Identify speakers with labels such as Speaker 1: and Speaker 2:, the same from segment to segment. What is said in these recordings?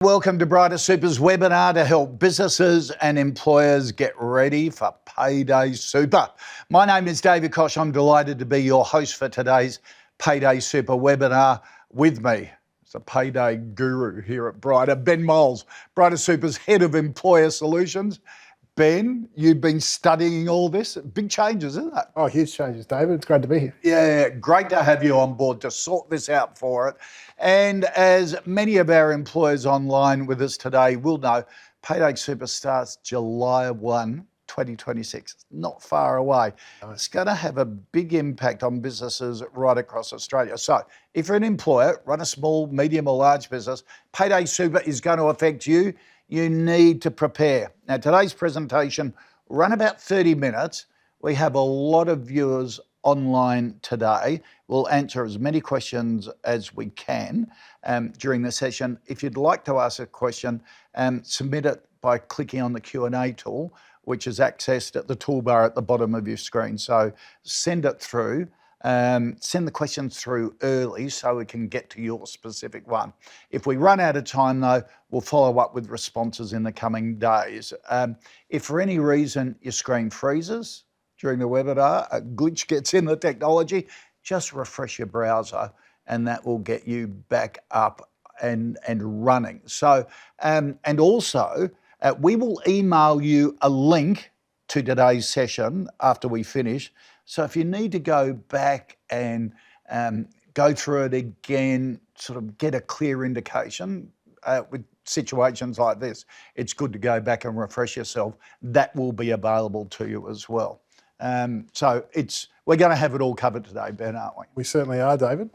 Speaker 1: Welcome to Brighter Super's webinar to help businesses and employers get ready for Payday Super. My name is David Koch. I'm delighted to be your host for today's Payday Super webinar. With me is a payday guru here at Brighter, Ben Moles, Brighter Super's Head of Employer Solutions. Ben, you've been studying all this. Big changes, isn't it?
Speaker 2: Oh, huge changes, David. It's great to be here.
Speaker 1: Yeah, great to have you on board to sort this out for it. And as many of our employers online with us today will know, Payday Super starts July 1, 2026. It's not far away. It's going to have a big impact on businesses right across Australia. So if you're an employer, run a small, medium or large business, Payday Super is going to affect you. You need to prepare. Now, today's presentation will run about 30 minutes. We have a lot of viewers online today. We'll answer as many questions as we can during the session. If you'd like to ask a question, submit it by clicking on the Q&A tool, which is accessed at the toolbar at the bottom of your screen. So send it through. Send the questions through early so we can get to your specific one. If we run out of time though, we'll follow up with responses in the coming days. If for any reason your screen freezes during the webinar, a glitch gets in the technology, just refresh your browser and that will get you back up and running. So, and also we will email you a link to today's session after we finish. So if you need to go back and go through it again, sort of get a clear indication with situations like this, it's good to go back and refresh yourself. That will be available to you as well. So we're going to have it all covered today, Ben, aren't we?
Speaker 2: We certainly are, David.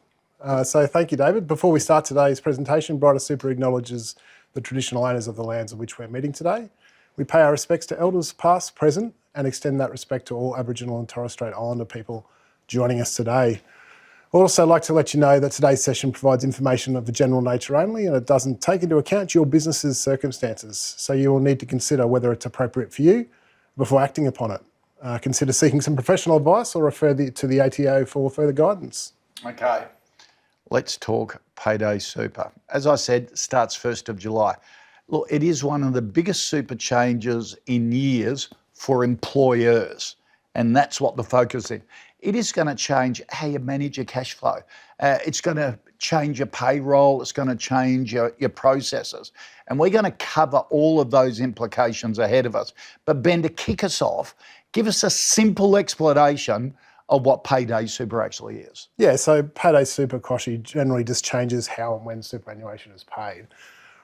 Speaker 2: So thank you, David. Before we start today's presentation, Brighter Super acknowledges the traditional owners of the lands on which we're meeting today. We pay our respects to elders past, present, and extend that respect to all Aboriginal and Torres Strait Islander people joining us today. I'd also like to let you know that today's session provides information of a general nature only, and it doesn't take into account your business's circumstances. So you will need to consider whether it's appropriate for you before acting upon it. Consider seeking some professional advice or refer to the ATO for further guidance.
Speaker 1: Okay, let's talk Payday Super. As I said, starts 1st of July. Look, it is one of the biggest super changes in years for employers, and that's what the focus is. It is going to change how you manage your cash flow. It's going to change your payroll. It's going to change your processes. And we're going to cover all of those implications ahead of us. But Ben, to kick us off, give us a simple explanation of what Payday Super actually is.
Speaker 2: Yeah, so Payday Super, Kochie, generally just changes how and when superannuation is paid.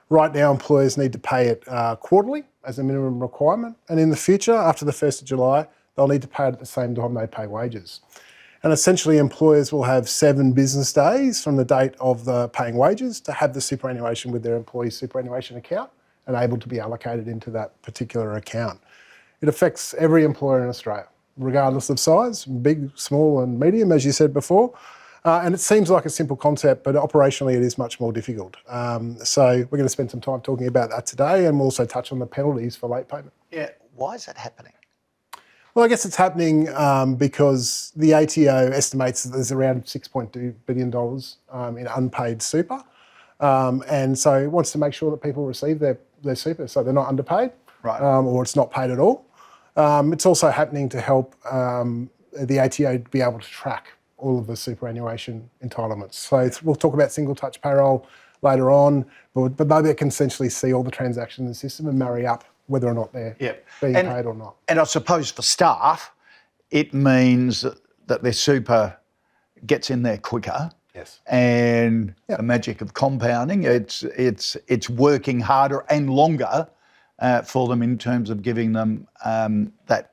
Speaker 2: Right now, employers need to pay it quarterly as a minimum requirement. And in the future, after the 1st of July, they'll need to pay it at the same time they pay wages. And essentially, employers will have 7 business days from the date of the paying wages to have the superannuation with their employee superannuation account and able to be allocated into that particular account. It affects every employer in Australia, regardless of size, big, small and medium, as you said before. And it seems like a simple concept, but operationally it is much more difficult. So we're going to spend some time talking about that today, and we'll also touch on the penalties for late payment.
Speaker 1: Yeah, why is that happening?
Speaker 2: Well, I guess it's happening because the ATO estimates that there's around $6.2 billion in unpaid super. And so it wants to make sure that people receive their super, so they're not underpaid,
Speaker 1: right,
Speaker 2: or it's not paid at all. It's also happening to help the ATO be able to track all of the superannuation entitlements. So we'll talk about single touch payroll later on, but maybe it can essentially see all the transactions in the system and marry up whether or not they're being paid or not.
Speaker 1: And I suppose for staff, it means that their super gets in there quicker.
Speaker 2: Yes.
Speaker 1: And the magic of compounding, it's working harder and longer for them in terms of giving them that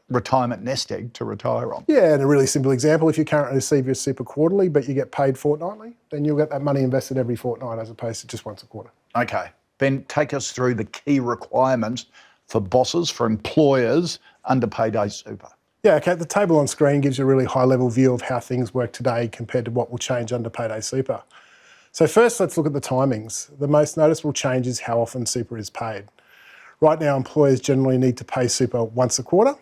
Speaker 1: retirement nest egg to retire on.
Speaker 2: Yeah, and a really simple example, if you currently receive your super quarterly but you get paid fortnightly, then you'll get that money invested every fortnight as opposed to just once a quarter.
Speaker 1: Okay. Ben, take us through the key requirements for bosses, for employers under Payday Super.
Speaker 2: Yeah, okay, the table on screen gives you a really high-level view of how things work today compared to what will change under Payday Super. So first, let's look at the timings. The most noticeable change is how often super is paid. Right now, employers generally need to pay super once a quarter.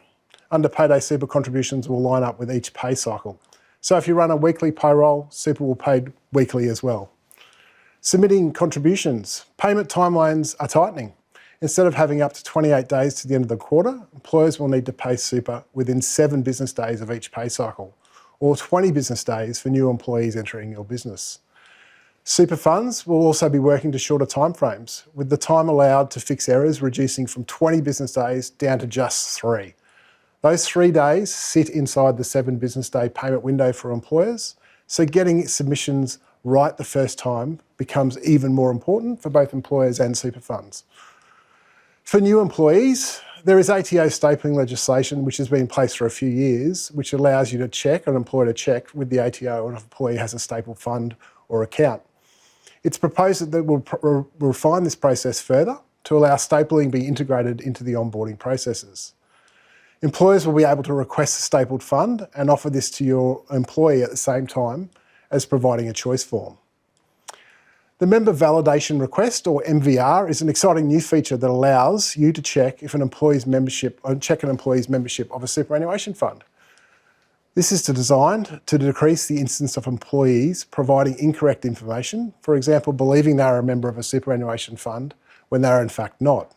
Speaker 2: Under Payday Super, contributions will line up with each pay cycle. So if you run a weekly payroll, super will be paid weekly as well. Submitting contributions. Payment timelines are tightening. Instead of having up to 28 days to the end of the quarter, employers will need to pay super within 7 business days of each pay cycle, or 20 business days for new employees entering your business. Super funds will also be working to shorter timeframes, with the time allowed to fix errors reducing from 20 business days down to just 3. Those 3 days sit inside the 7 business day payment window for employers, so getting submissions right the first time becomes even more important for both employers and super funds. For new employees, there is ATO stapling legislation which has been in place for a few years, which allows you to check, an employer to check with the ATO if an employee has a stapled fund or account. It's proposed that we'll refine this process further to allow stapling be integrated into the onboarding processes. Employers will be able to request a stapled fund and offer this to your employee at the same time as providing a choice form. The Member Validation Request, or MVR, is an exciting new feature that allows you to check if an employee's membership of a superannuation fund. This is designed to decrease the instance of employees providing incorrect information, for example, believing they are a member of a superannuation fund when they are in fact not.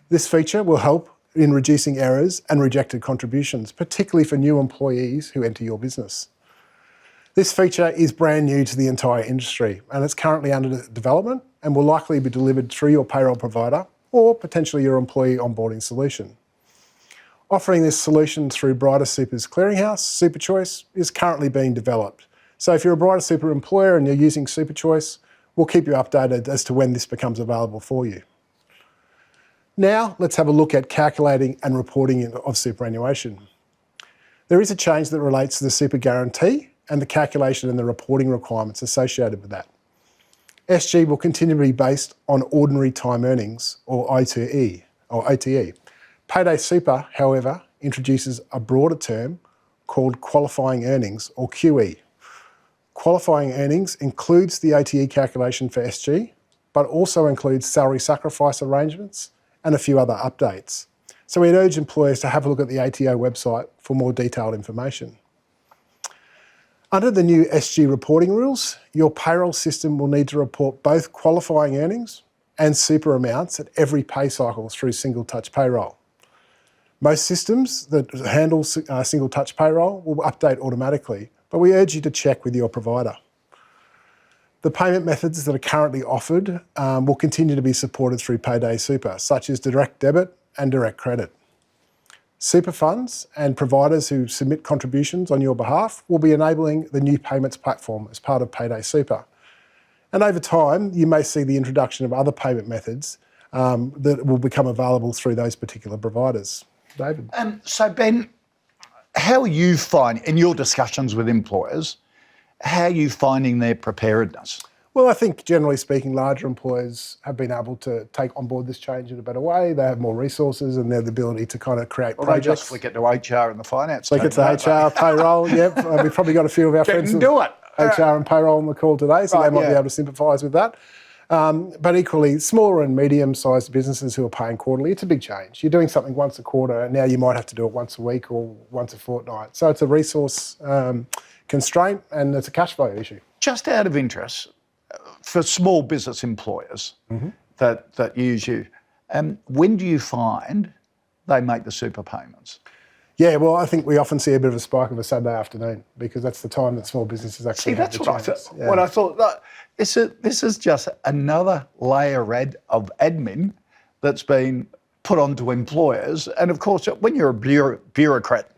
Speaker 2: This feature will help in reducing errors and rejected contributions, particularly for new employees who enter your business. This feature is brand new to the entire industry and it's currently under development and will likely be delivered through your payroll provider or potentially your employee onboarding solution. Offering this solution through Brighter Super's clearinghouse, SuperChoice, is currently being developed. So if you're a Brighter Super employer and you're using SuperChoice, we'll keep you updated as to when this becomes available for you. Now, let's have a look at calculating and reporting of superannuation. There is a change that relates to the super guarantee and the calculation and the reporting requirements associated with that. SG will continue to be based on ordinary time earnings, or OTE. Payday Super, however, introduces a broader term called qualifying earnings, or QE. Qualifying earnings includes the OTE calculation for SG, but also includes salary sacrifice arrangements and a few other updates. So we'd urge employers to have a look at the ATO website for more detailed information. Under the new SG reporting rules, your payroll system will need to report both qualifying earnings and super amounts at every pay cycle through single touch payroll. Most systems that handle single touch payroll will update automatically, but we urge you to check with your provider. The payment methods that are currently offered will continue to be supported through Payday Super, such as direct debit and direct credit. Super funds and providers who submit contributions on your behalf will be enabling the new payments platform as part of Payday Super. And over time, you may see the introduction of other payment methods that will become available through those particular providers. David?
Speaker 1: So Ben, how are you finding, in your discussions with employers, how are you finding their preparedness?
Speaker 2: Well, I think generally speaking, larger employers have been able to take on board this change in a better way. They have more resources and they have the ability to kind of create projects.
Speaker 1: They just flick it to HR and the finance team.
Speaker 2: Flick it to HR, payroll, yep. We've probably got a few of our friends
Speaker 1: do it.
Speaker 2: HR and payroll on the call today, so
Speaker 1: Right,
Speaker 2: they might be able to sympathise with that. But equally, smaller and medium-sized businesses who are paying quarterly, it's a big change. You're doing something once a quarter, and now you might have to do it once a week or once a fortnight. So it's a resource constraint and it's a cash flow issue.
Speaker 1: Just out of interest, for small business employers that use you, when do you find they make the super payments?
Speaker 2: Yeah, well, I think we often see a bit of a spike of a Saturday afternoon because that's the time that small businesses actually have
Speaker 1: that's
Speaker 2: the
Speaker 1: what
Speaker 2: chance.
Speaker 1: I thought. Yeah. What I thought, look, this is just another layer of admin that's been put onto employers. And of course, when you're a bureaucrat,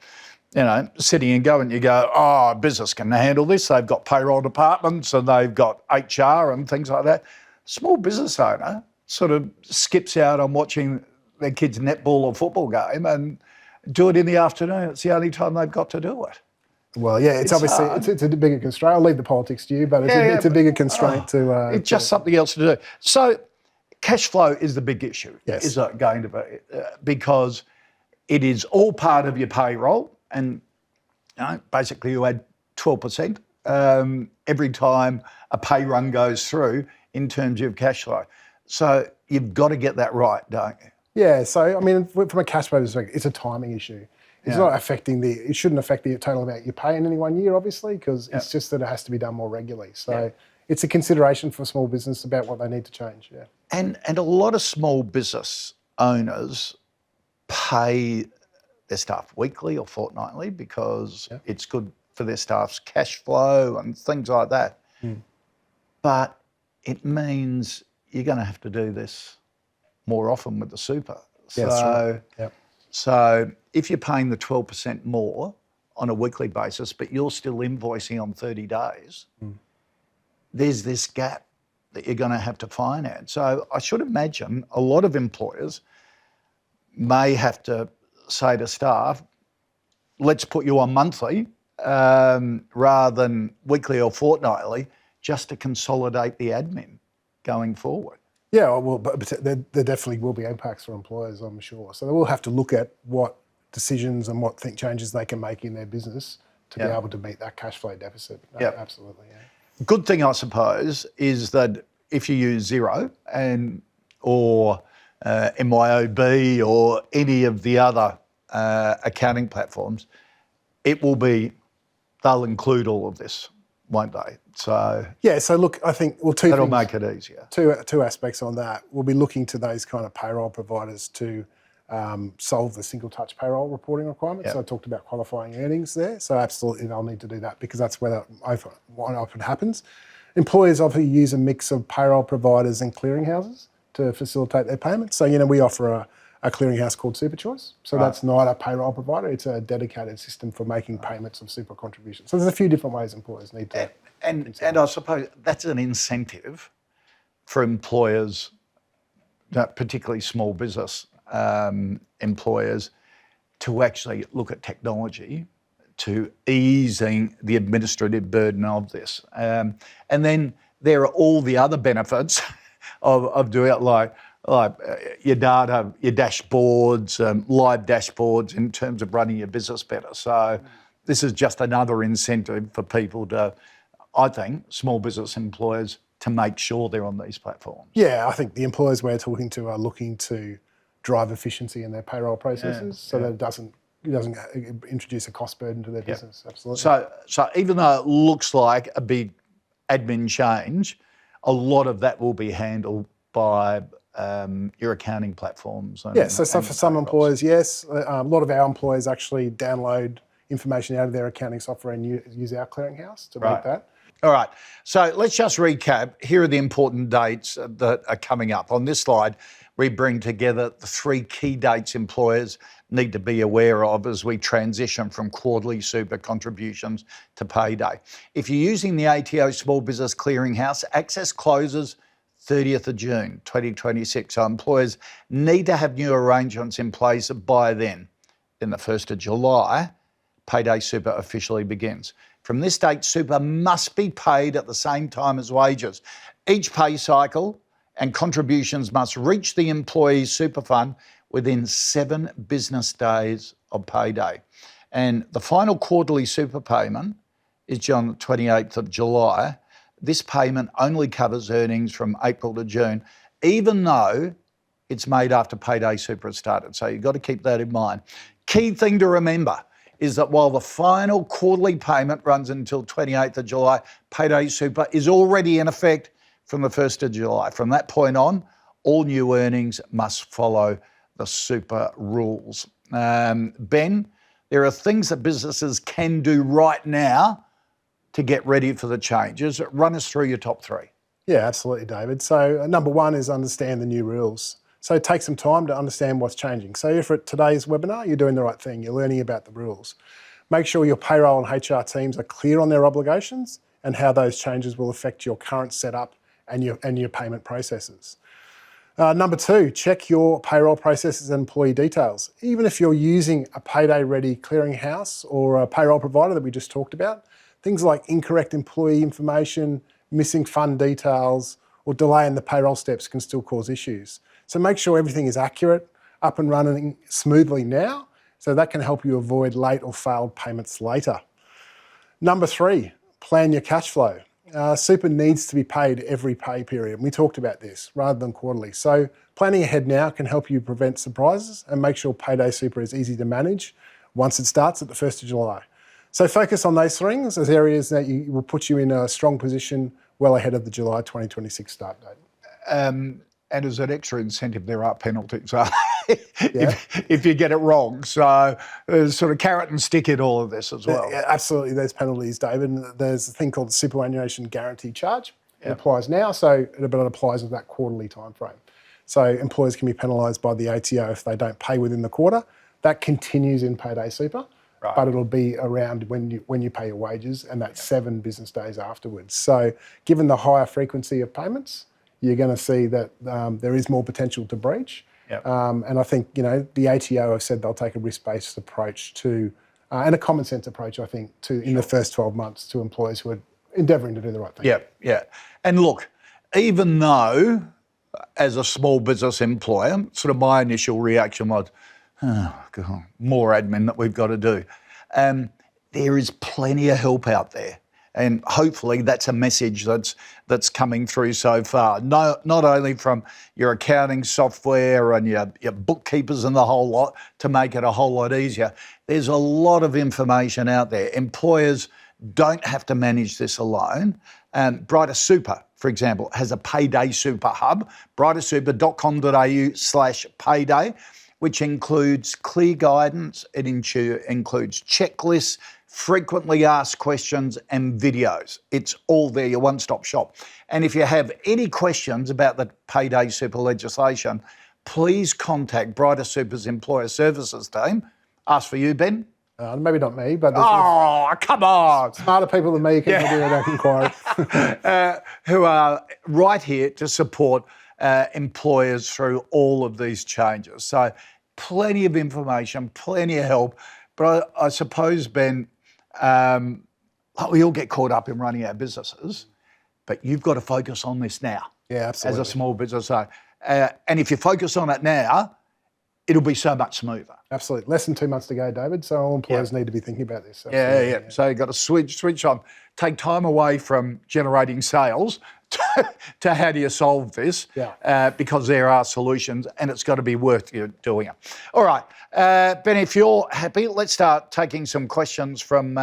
Speaker 1: sitting and going, you go, oh, business can handle this. They've got payroll departments and they've got HR and things like that. Small business owner sort of skips out on watching their kids' netball or football game and do it in the afternoon. It's the only time they've got to do it.
Speaker 2: Well, yeah, it's obviously it's a bigger constraint. I'll leave the politics to you, but it's a bigger constraint to.
Speaker 1: It's just something else to do. So, cash flow is the big issue.
Speaker 2: Yes.
Speaker 1: Is it going to be because it is all part of your payroll, and basically you add 12% every time a pay run goes through in terms of cash flow. So you've got to get that right, don't you?
Speaker 2: Yeah, so I mean, from a cash flow perspective, it's a timing issue. It's not affecting it shouldn't affect the total amount you pay in any one year, obviously, because it's just that it has to be done more regularly. So it's a consideration for small business about what they need to change. Yeah.
Speaker 1: And a lot of small business owners pay their staff weekly or fortnightly because it's good for their staff's cash flow and things like that. But it means you're going to have to do this more often with the super.
Speaker 2: Yeah, that's right. Yep.
Speaker 1: So if you're paying the 12% more on a weekly basis, but you're still invoicing on 30 days, there's this gap that you're going to have to finance. So I should imagine a lot of employers may have to say to staff, let's put you on monthly rather than weekly or fortnightly, just to consolidate the admin going forward.
Speaker 2: Yeah, well, but there definitely will be impacts for employers, I'm sure. So they will have to look at what decisions and what changes they can make in their business to be able to meet that cash flow deficit. Absolutely, yeah.
Speaker 1: Good thing, I suppose, is that if you use Xero or MYOB or any of the other accounting platforms, they'll include all of this, won't they? So
Speaker 2: yeah. So look, I think
Speaker 1: that'll make it easier.
Speaker 2: Two aspects on that. We'll be looking to those kind of payroll providers to solve the single touch payroll reporting requirements. So I talked about qualifying earnings there. So absolutely, they'll need to do that because that's where one often happens. Employers often use a mix of payroll providers and clearinghouses to facilitate their payments. So we offer a clearinghouse called SuperChoice. So that's not a payroll provider; it's a dedicated system for making payments of super contributions. So there's a few different ways employers need to.
Speaker 1: And I suppose that's an incentive for employers, particularly small business employers, to actually look at technology to easing the administrative burden of this. And then there are all the other benefits of doing it, like your data, your dashboards, live dashboards in terms of running your business better. So this is just another incentive for people to, I think, small business employers to make sure they're on these platforms.
Speaker 2: Yeah, I think the employers we're talking to are looking to drive efficiency in their payroll processes that it doesn't introduce a cost burden to their business. Absolutely.
Speaker 1: So even though it looks like a big admin change, a lot of that will be handled by your accounting platforms.
Speaker 2: So for some employers, yes. A lot of our employers actually download information out of their accounting software and use our clearinghouse to make that.
Speaker 1: All right. So let's just recap. Here are the important dates that are coming up. On this slide, we bring together the 3 key dates employers need to be aware of as we transition from quarterly super contributions to payday. If you're using the ATO Small Business Clearinghouse, access closes 30th of June 2026. So employers need to have new arrangements in place by then. Then the 1st of July, Payday Super officially begins. From this date, super must be paid at the same time as wages. Each pay cycle and contributions must reach the employee's super fund within 7 business days of payday. And the final quarterly super payment is due on the 28th of July. This payment only covers earnings from April to June, even though it's made after Payday Super has started. So you've got to keep that in mind. Key thing to remember is that while the final quarterly payment runs until 28th of July, Payday Super is already in effect from the 1st of July. From that point on, all new earnings must follow the super rules. Ben, there are things that businesses can do right now to get ready for the changes. Run us through your top 3.
Speaker 2: Yeah, absolutely, David. So number 1 is understand the new rules. So take some time to understand what's changing. So if at today's webinar, you're doing the right thing, you're learning about the rules. Make sure your payroll and HR teams are clear on their obligations and how those changes will affect your current setup and your payment processes. Number 2, check your payroll processes and employee details. Even if you're using a payday-ready clearinghouse or a payroll provider that we just talked about, things like incorrect employee information, missing fund details, or delay in the payroll steps can still cause issues. So make sure everything is accurate, up and running smoothly now, so that can help you avoid late or failed payments later. Number 3, plan your cash flow. Super needs to be paid every pay period. We talked about this rather than quarterly. So planning ahead now can help you prevent surprises and make sure Payday Super is easy to manage once it starts at the 1st of July. So focus on those things as areas that will put you in a strong position well ahead of the July 2026 start date.
Speaker 1: And as an extra incentive, there are penalties if you get it wrong. So there's sort of carrot and stick in all of this as well.
Speaker 2: Yeah, absolutely, there's penalties, David. And there's a thing called the superannuation guarantee charge. It applies now, but it applies with that quarterly time frame. So employers can be penalised by the ATO if they don't pay within the quarter. That continues in Payday Super, but it'll be around when you pay your wages, and that's 7 business days afterwards. So given the higher frequency of payments, you're going to see that there is more potential to breach. And I think, the ATO have said they'll take a risk-based approach to, and a common sense approach, I think, in the first 12 months to employers who are endeavouring to do the right thing.
Speaker 1: Yeah. And look, even though as a small business employer, sort of my initial reaction was, oh, God, more admin that we've got to do. There is plenty of help out there. And hopefully that's a message that's coming through so far. Not only from your accounting software and your bookkeepers and the whole lot to make it a whole lot easier. There's a lot of information out there. Employers don't have to manage this alone. Brighter Super, for example, has a Payday Super hub, brightersuper.com.au/payday, which includes clear guidance. It includes checklists, frequently asked questions and videos. It's all there, your one-stop shop. And if you have any questions about the Payday Super legislation, please contact Brighter Super's Employer Services team. Ask for you, Ben.
Speaker 2: Maybe not me, but
Speaker 1: there's come on,
Speaker 2: smarter people than me can do that inquiry.
Speaker 1: who are right here to support employers through all of these changes. So plenty of information, plenty of help. But I suppose, Ben, we all get caught up in running our businesses, but you've got to focus on this now.
Speaker 2: Yeah, absolutely.
Speaker 1: As a small business owner. And if you focus on it now, it'll be so much smoother.
Speaker 2: Absolutely. Less than 2 months to go, David. So all employers need to be thinking about this.
Speaker 1: Yeah. So you've got to switch on. Take time away from generating sales to how do you solve this? Because there are solutions and it's got to be worth you doing it. All right, Ben, if you're happy, let's start taking some questions from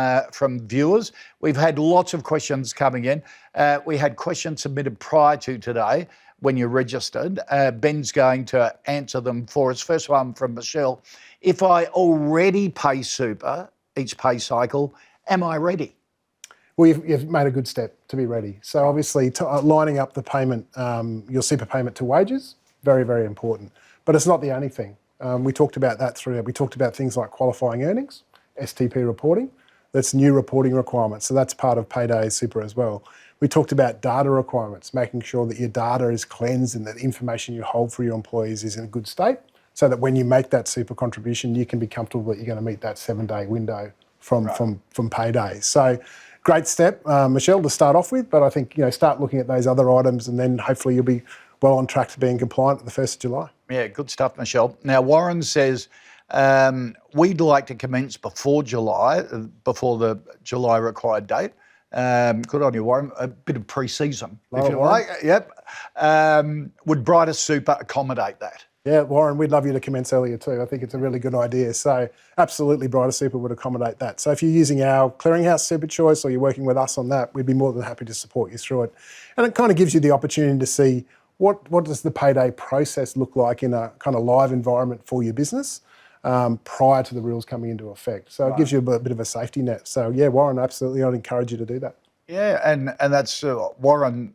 Speaker 1: viewers. We've had lots of questions coming in. We had questions submitted prior to today when you registered. Ben's going to answer them for us. First one from Michelle. If I already pay super each pay cycle, am I ready?
Speaker 2: Well, you've made a good step to be ready. So obviously lining up the payment, your super payment to wages, very, very important. But it's not the only thing. We talked about that we talked about things like qualifying earnings, STP reporting. That's new reporting requirements. So that's part of Payday Super as well. We talked about data requirements, making sure that your data is cleansed and that the information you hold for your employees is in a good state, so that when you make that super contribution, you can be comfortable that you're going to meet that 7-day window from Payday. So great step, Michelle, to start off with, but I think start looking at those other items and then hopefully you'll be well on track to being compliant at the 1st of July. Yeah,
Speaker 1: good stuff, Michelle. Now, Warren says, we'd like to commence before the July required date. Good on you, Warren. A bit of pre-season, if you like. Yep. Would Brighter Super accommodate that?
Speaker 2: Yeah, Warren, we'd love you to commence earlier too. I think it's a really good idea. So absolutely, Brighter Super would accommodate that. So if you're using our clearinghouse super choice or you're working with us on that, we'd be more than happy to support you through it. And it kind of gives you the opportunity to see what does the payday process look like in a kind of live environment for your business prior to the rules coming into effect. So it gives you a bit of a safety net. So yeah, Warren, absolutely, I'd encourage you to do that.
Speaker 1: Yeah, and that's Warren,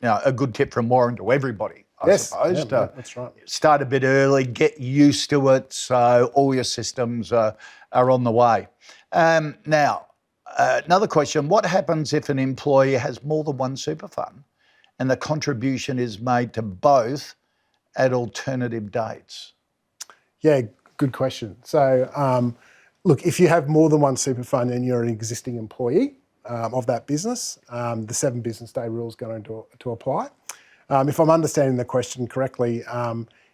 Speaker 1: a good tip from Warren to everybody. I suppose.
Speaker 2: That's right.
Speaker 1: Start a bit early, get used to it, so all your systems are on the way. Now, another question, what happens if an employee has more than one super fund and the contribution is made to both at alternative dates?
Speaker 2: Yeah, good question. So, look, if you have more than one super fund and you're an existing employee of that business, the 7 business day rule is going to apply. If I'm understanding the question correctly,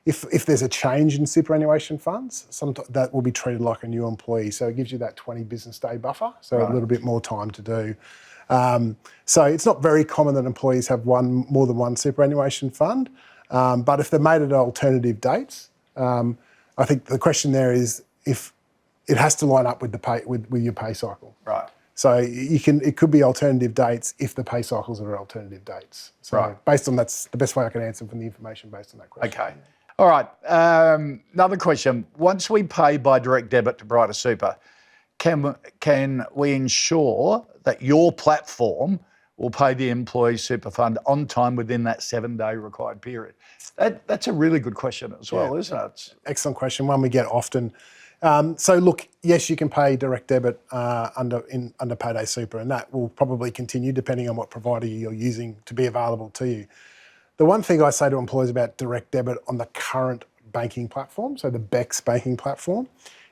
Speaker 2: if there's a change in superannuation funds, that will be treated like a new employee. So it gives you that 20 business day buffer, so a little bit more time to do. So it's not very common that employees have more than one superannuation fund, but if they're made at alternative dates, I think the question there is if it has to line up with with your pay cycle.
Speaker 1: Right.
Speaker 2: So it could be alternative dates if the pay cycles are alternative dates. So based on that's the best way I can answer from the information based on that question.
Speaker 1: Okay. All right. Another question. Once we pay by direct debit to Brighter Super, can we ensure that your platform will pay the employee super fund on time within that 7-day required period? That's a really good question as well, isn't it?
Speaker 2: Excellent question, one we get often. So look, yes, you can pay direct debit under Payday Super, and that will probably continue depending on what provider you're using to be available to you. The one thing I say to employees about direct debit on the current banking platform, so the BEX banking platform,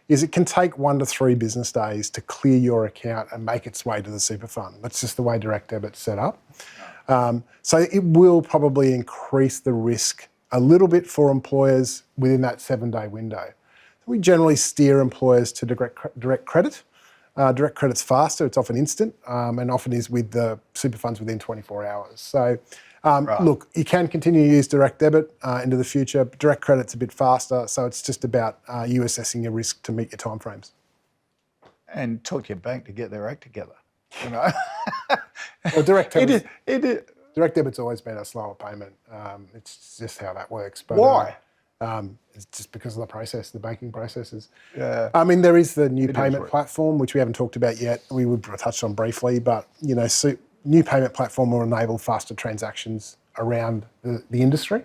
Speaker 2: is it can take 1 to 3 business days to clear your account and make its way to the super fund. That's just the way direct debit's set up. So it will probably increase the risk a little bit for employers within that 7-day window. We generally steer employers to direct credit. Direct credit's faster, it's often instant, and often is with the super funds within 24 hours. So look, you can continue to use direct debit into the future, but direct credit's a bit faster, so it's just about you assessing your risk to meet your timeframes.
Speaker 1: And talk to your bank to get their act together, you know?
Speaker 2: Well, direct debit's always been a slower payment. It's just how that works. But,
Speaker 1: why?
Speaker 2: It's just because of the process, the banking processes.
Speaker 1: Yeah.
Speaker 2: I mean, there is the new payment platform, which we haven't talked about yet. We would touch on briefly, but you know, new payment platform will enable faster transactions around the industry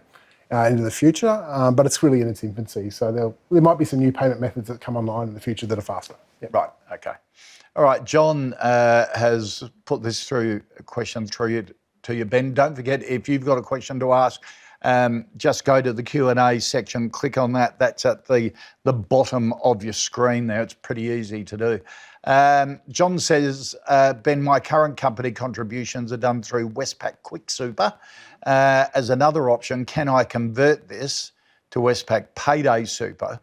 Speaker 2: into the future, but it's really in its infancy. So there might be some new payment methods that come online in the future that are faster. Yep.
Speaker 1: Right. Okay. All right. John has put this through a question to you, Ben. Don't forget, if you've got a question to ask, just go to the Q&A section, click on that. That's at the bottom of your screen there. It's pretty easy to do. John says, Ben, my current company contributions are done through Westpac Quick Super. As another option, can I convert this to Westpac Payday Super,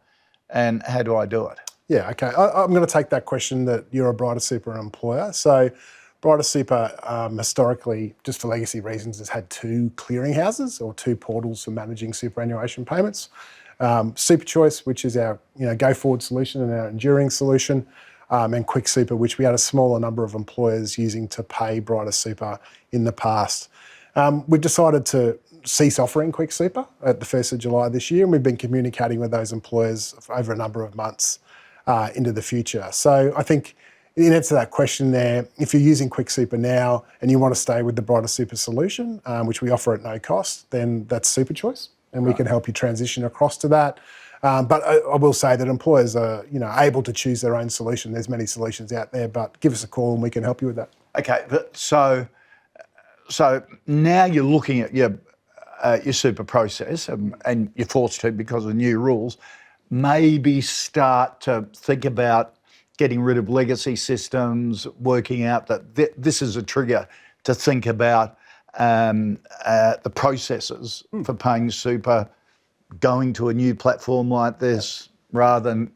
Speaker 1: and how do I do it?
Speaker 2: Yeah, okay. I'm going to take that question that you're a Brighter Super employer. So Brighter Super, historically, just for legacy reasons, has had 2 clearinghouses or 2 portals for managing superannuation payments. Super Choice, which is our go-forward solution and our enduring solution, and Quick Super, which we had a smaller number of employers using to pay Brighter Super in the past. We've decided to cease offering Quick Super at the 1st of July this year, and we've been communicating with those employers for over a number of months into the future. So I think in answer to that question there, if you're using Quick Super now and you want to stay with the Brighter Super solution, which we offer at no cost, then that's Super Choice, and we can help you transition across to that. But I will say that employers are able to choose their own solution. There's many solutions out there, but give us a call and we can help you with that.
Speaker 1: Okay, so now you're looking at your super process, and you're forced to because of new rules. Maybe start to think about getting rid of legacy systems, working out that this is a trigger to think about the processes for paying super, going to a new platform like this rather than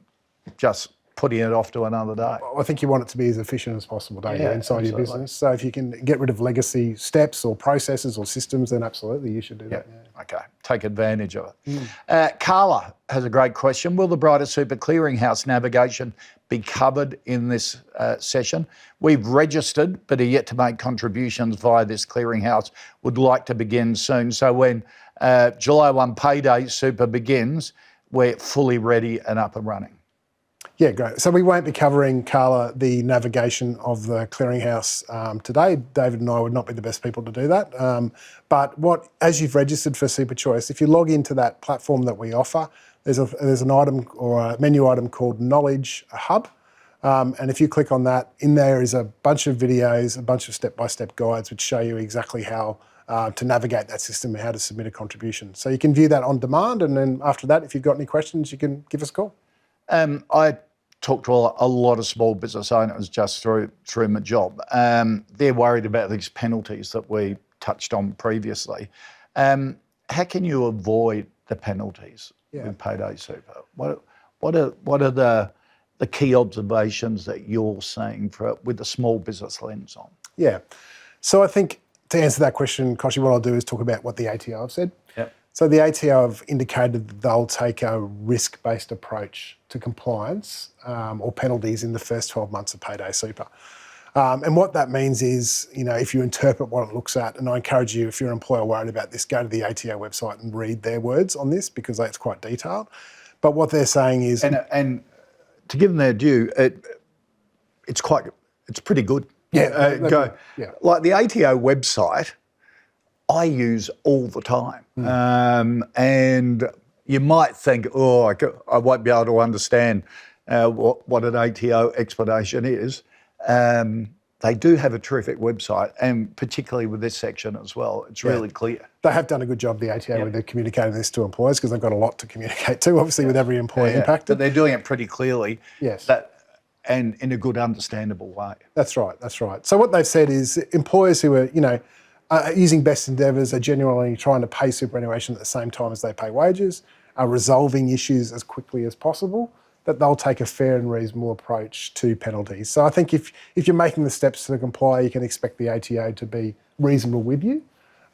Speaker 1: just putting it off to another day.
Speaker 2: I think you want it to be as efficient as possible, don't you, inside your business? So if you can get rid of legacy steps or processes or systems, then absolutely you should do that. Yeah.
Speaker 1: Okay, take advantage of it. Carla has a great question. Will the Brighter Super Clearinghouse navigation be covered in this session? We've registered, but are yet to make contributions via this clearinghouse. Would like to begin soon. So when July 1 Payday Super begins, we're fully ready and up and running.
Speaker 2: Yeah, great. So we won't be covering, Carla, the navigation of the clearinghouse today. David and I would not be the best people to do that. But as you've registered for Super Choice, if you log into that platform that we offer, there's an item or a menu item called Knowledge Hub. And if you click on that, in there is a bunch of videos, a bunch of step-by-step guides which show you exactly how to navigate that system and how to submit a contribution. So you can view that on demand, and then after that, if you've got any questions, you can give us a call.
Speaker 1: I talk to a lot of small business owners just through my job. They're worried about these penalties that we touched on previously. How can you avoid the penalties with Payday Super? What are the key observations that you're seeing with the small business lens on? Yeah.
Speaker 2: So I think to answer that question, Kochie, what I'll do is talk about what the ATO have said.
Speaker 1: Yep.
Speaker 2: So the ATO have indicated that they'll take a risk-based approach to compliance or penalties in the first 12 months of Payday Super. And what that means is, if you interpret what it looks at, and I encourage you, if you're an employer worried about this, go to the ATO website and read their words on this because it's quite detailed. But what they're saying is...
Speaker 1: And to give them their due, it's pretty good.
Speaker 2: Yeah.
Speaker 1: Like the ATO website, I use all the time. And you might think, I won't be able to understand what an ATO explanation is. They do have a terrific website, and particularly with this section as well, it's really clear.
Speaker 2: They have done a good job, the ATO, with communicating this to employers because they've got a lot to communicate to, obviously, with every employee impacted.
Speaker 1: But they're doing it pretty clearly.
Speaker 2: Yes.
Speaker 1: And in a good, understandable way.
Speaker 2: That's right. So what they've said is employers who are, using best endeavours, are genuinely trying to pay superannuation at the same time as they pay wages, are resolving issues as quickly as possible, that they'll take a fair and reasonable approach to penalties. So I think if you're making the steps to comply, you can expect the ATO to be reasonable with you.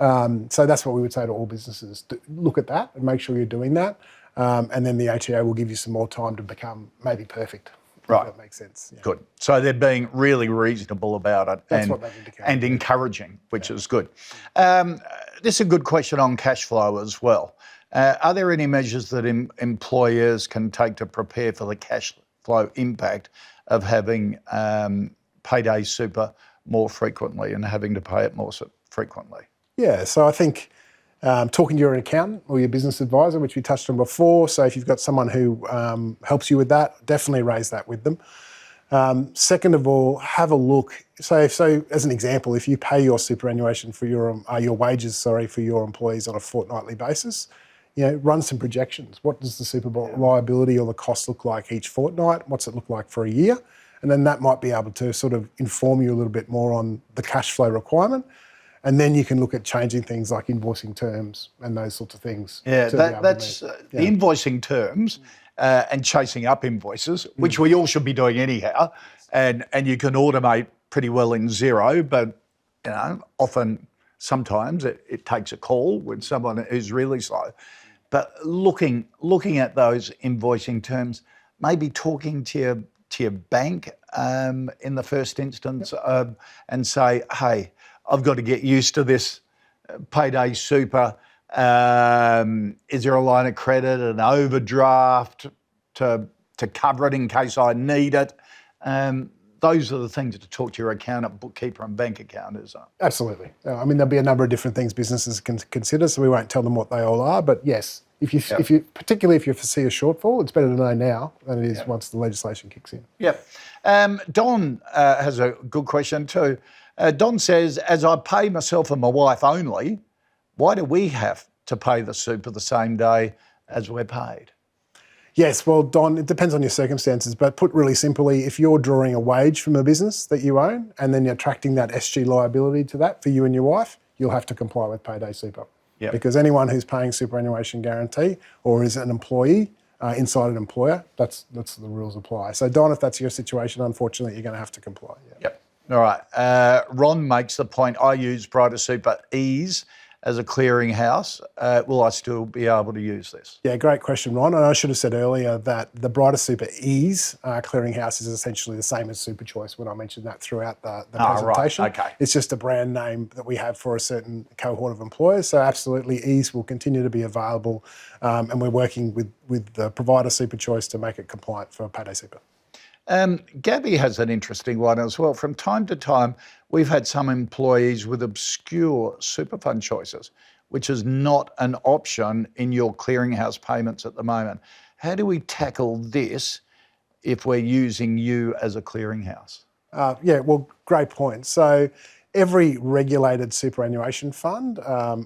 Speaker 2: So that's what we would say to all businesses. Look at that and make sure you're doing that. And then the ATO will give you some more time to become maybe perfect.
Speaker 1: Right.
Speaker 2: If that makes sense. Yeah.
Speaker 1: Good. So they're being really reasonable about it.
Speaker 2: That's what they've indicated.
Speaker 1: And encouraging, which is good. This is a good question on cash flow as well. Are there any measures that employers can take to prepare for the cash flow impact of having Payday Super more frequently and having to pay it more frequently?
Speaker 2: Yeah, so I think talking to your accountant or your business advisor, which we touched on before, so if you've got someone who helps you with that, definitely raise that with them. Second of all, have a look. So as an example, if you pay your superannuation for your wages, for your employees on a fortnightly basis, run some projections. What does the super liability or the cost look like each fortnight? What's it look like for a year? And then that might be able to sort of inform you a little bit more on the cash flow requirement. And then you can look at changing things like invoicing terms and those sorts of things.
Speaker 1: Yeah, that's the invoicing terms and chasing up invoices, which we all should be doing anyhow. And you can automate pretty well in Xero, but sometimes it takes a call with someone who's really slow. But looking at those invoicing terms, maybe talking to your bank in the first instance and say, hey, I've got to get used to this Payday Super. Is there a line of credit, an overdraft to cover it in case I need it? Those are the things to talk to your accountant, bookkeeper and bank accountants.
Speaker 2: Absolutely. I mean, there'll be a number of different things businesses can consider, so we won't tell them what they all are. But yes, particularly if you foresee a shortfall, it's better to know now than it is once the legislation kicks in.
Speaker 1: Yep. Don has a good question too. Don says, as I pay myself and my wife only, why do we have to pay the super the same day as we're paid?
Speaker 2: Yes, well, Don, it depends on your circumstances, but put really simply, if you're drawing a wage from a business that you own and then you're attracting that SG liability to that for you and your wife, you'll have to comply with Payday Super. Yep. Because anyone who's paying superannuation guarantee or is an employee inside an employer, that's the rules apply. So, Don, if that's your situation, unfortunately, you're going to have to comply.
Speaker 1: Yep. All right. Ron makes the point, I use Brighter Super Ease as a clearinghouse. Will I still be able to use this?
Speaker 2: Yeah, great question, Ron. And I should have said earlier that the Brighter Super Ease clearinghouse is essentially the same as Super Choice when I mentioned that throughout the presentation.
Speaker 1: Right. Okay.
Speaker 2: It's just a brand name that we have for a certain cohort of employers. So absolutely, Ease will continue to be available. And we're working with the provider Super Choice to make it compliant for Payday Super.
Speaker 1: Gabby has an interesting one as well. From time to time, we've had some employees with obscure super fund choices, which is not an option in your clearinghouse payments at the moment. How do we tackle this if we're using you as a clearinghouse?
Speaker 2: Great point. So every regulated superannuation fund,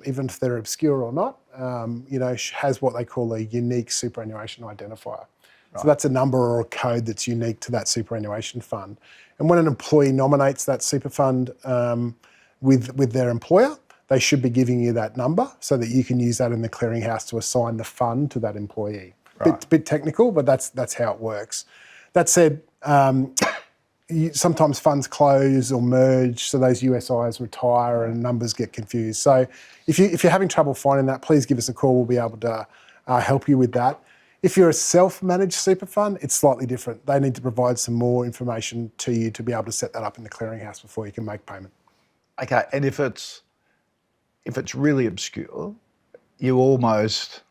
Speaker 2: even if they're obscure or not, has what they call a unique superannuation identifier. Right. So that's a number or a code that's unique to that superannuation fund. And when an employee nominates that super fund with their employer, they should be giving you that number so that you can use that in the clearinghouse to assign the fund to that employee. Right. Bit technical, but that's how it works. That said, sometimes funds close or merge, so those USIs retire and numbers get confused. So if you're having trouble finding that, please give us a call. We'll be able to help you with that. If you're a self-managed super fund, it's slightly different. They need to provide some more information to you to be able to set that up in the clearinghouse before you can make payment.
Speaker 1: Okay, and if it's really obscure, you almost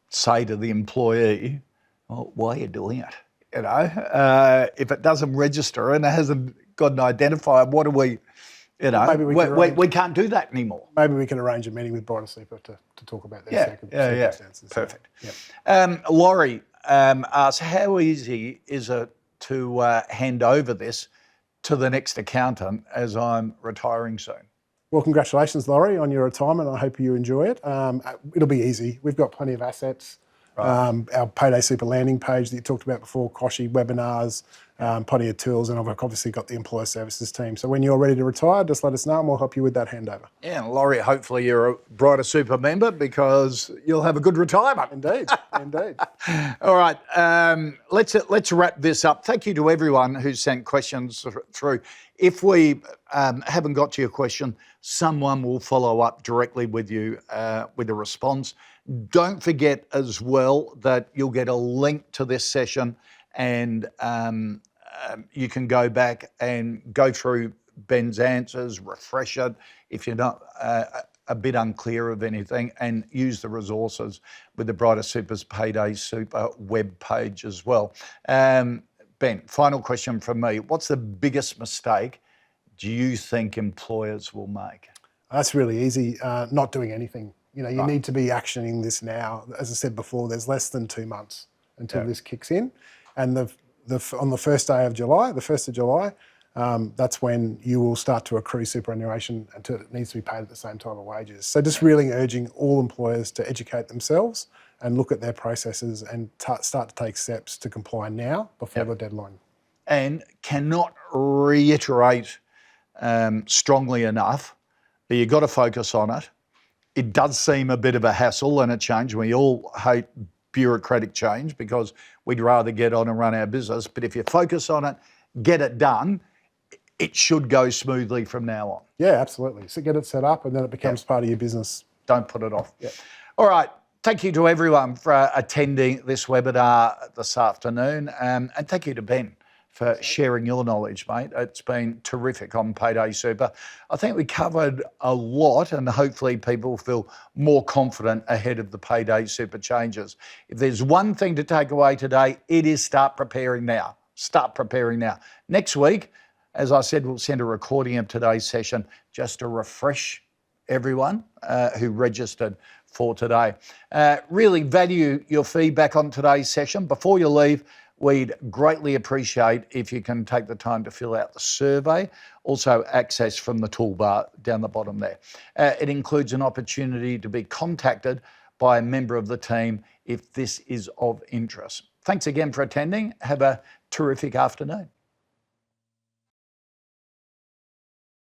Speaker 1: say to the employee, well, why are you doing it? You know, if it doesn't register and it hasn't got an identifier, what do we, you know,
Speaker 2: Maybe
Speaker 1: we can't do that anymore.
Speaker 2: Maybe we can arrange a meeting with Brighter Super to talk about their circumstances.
Speaker 1: Perfect.
Speaker 2: Yeah.
Speaker 1: Laurie asks, how easy is it to hand over this to the next accountant as I'm retiring soon?
Speaker 2: Well, congratulations, Laurie, on your retirement. I hope you enjoy it. It'll be easy. We've got plenty of assets. Right. Our Payday Super landing page that you talked about before, Kochie, webinars, plenty of tools, and I've obviously got the employer services team. So when you're ready to retire, just let us know and we'll help you with that handover. Yeah,
Speaker 1: and Laurie, hopefully you're a Brighter Super member because you'll have a good retirement.
Speaker 2: Indeed, indeed.
Speaker 1: All right, let's wrap this up. Thank you to everyone who sent questions through. If we haven't got to your question, someone will follow up directly with you with a response. Don't forget as well that you'll get a link to this session and you can go back and go through Ben's answers, refresh it if you're not a bit unclear of anything, and use the resources with the Brighter Super's Payday Super web page as well. Ben, final question from me. What's the biggest mistake do you think employers will make?
Speaker 2: That's really easy, not doing anything. You know, you need to be actioning this now. As I said before, there's less than 2 months until this kicks in. And on the 1st of July, that's when you will start to accrue superannuation until it needs to be paid at the same time of wages. So just really urging all employers to educate themselves and look at their processes and start to take steps to comply now before the deadline.
Speaker 1: And cannot reiterate strongly enough that you've got to focus on it. It does seem a bit of a hassle and a change. We all hate bureaucratic change because we'd rather get on and run our business. But if you focus on it, get it done, it should go smoothly from now on.
Speaker 2: Yeah, absolutely. So get it set up and then it becomes part of your business.
Speaker 1: Don't put it off. All right. Thank you to everyone for attending this webinar this afternoon. And thank you to Ben for sharing your knowledge, mate. It's been terrific on Payday Super. I think we covered a lot and hopefully people feel more confident ahead of the Payday Super changes. If there's one thing to take away today, it is start preparing now. Start preparing now. Next week, as I said, we'll send a recording of today's session just to refresh everyone who registered for today. Really value your feedback on today's session. Before you leave, we'd greatly appreciate if you can take the time to fill out the survey, also access from the toolbar down the bottom there. It includes an opportunity to be contacted by a member of the team if this is of interest. Thanks again for attending. Have a terrific afternoon.